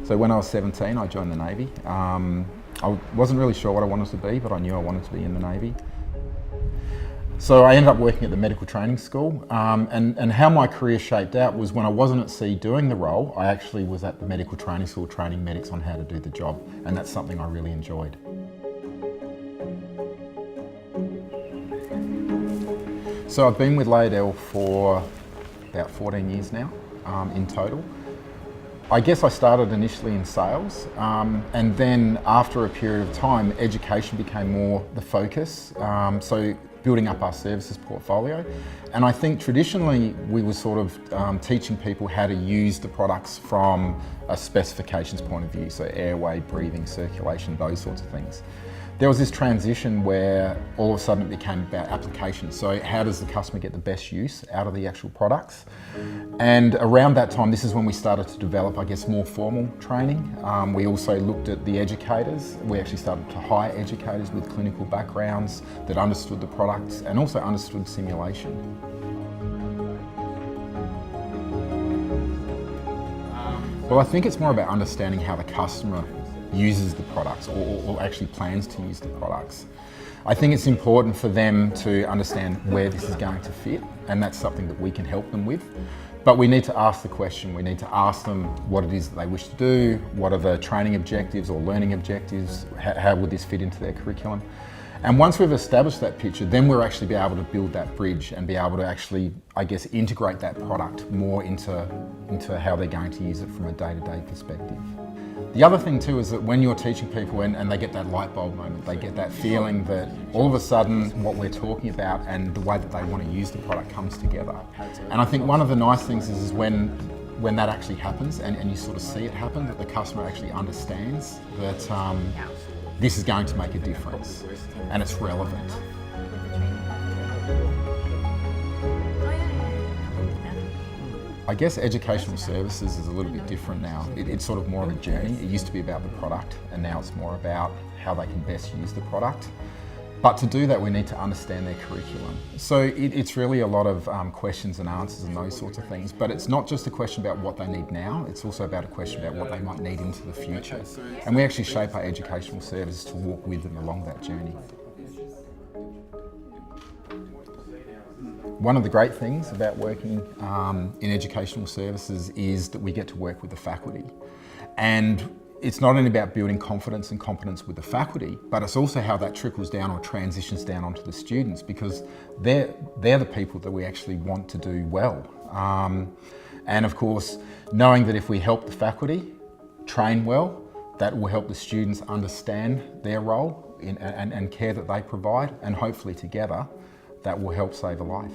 So when I was 17, I joined the Navy. I wasn't really sure what I wanted to be, but I knew I wanted to be in the Navy. So I ended up working at the medical training school, and how my career shaped out was when I wasn't at sea doing the role, I actually was at the medical training school training medics on how to do the job, and that's something I really enjoyed. So I've been with Laerdal for about 14 years now in total. I guess I started initially in sales, and then after a period of time, education became more the focus. So building up our services portfolio. And I think traditionally we were sort of teaching people how to use the products from a specifications point of view, so airway, breathing, circulation, those sorts of things. There was this transition where all of a sudden it became about application. So how does the customer get the best use out of the actual products? And around that time, this is when we started to develop, I guess, more formal training. We also looked at the educators. We actually started to hire educators with clinical backgrounds that understood the products and also understood simulation. Well, I think it's more about understanding how the customer uses the products or actually plans to use the products. I think it's important for them to understand where this is going to fit, and that's something that we can help them with. But we need to ask the question, we need to ask them what it is that they wish to do, what are the training objectives or learning objectives, how would this fit into their curriculum. And once we've established that picture, then we'll actually be able to build that bridge and be able to actually, I guess, integrate that product more into how they're going to use it from a day-to-day perspective. The other thing too is that when you're teaching people and they get that light bulb moment, they get that feeling that all of a sudden what we're talking about and the way that they want to use the product comes together. And I think one of the nice things is when that actually happens and you sort of see it happen, that the customer actually understands that this is going to make a difference and it's relevant. I guess educational services is a little bit different now. It's sort of more of a journey. It used to be about the product and now it's more about how they can best use the product. But to do that, we need to understand their curriculum. So it's really a lot of questions and answers and those sorts of things. But it's not just a question about what they need now, it's also about a question about what they might need into the future. And we actually shape our educational services to walk with them along that journey. One of the great things about working in educational services is that we get to work with the faculty. And it's not only about building confidence and competence with the faculty, but it's also how that trickles down or transitions down onto the students, because they're the people that we actually want to do well. And of course, knowing that if we help the faculty train well, that will help the students understand their role and care that they provide, and hopefully together, that will help save a life.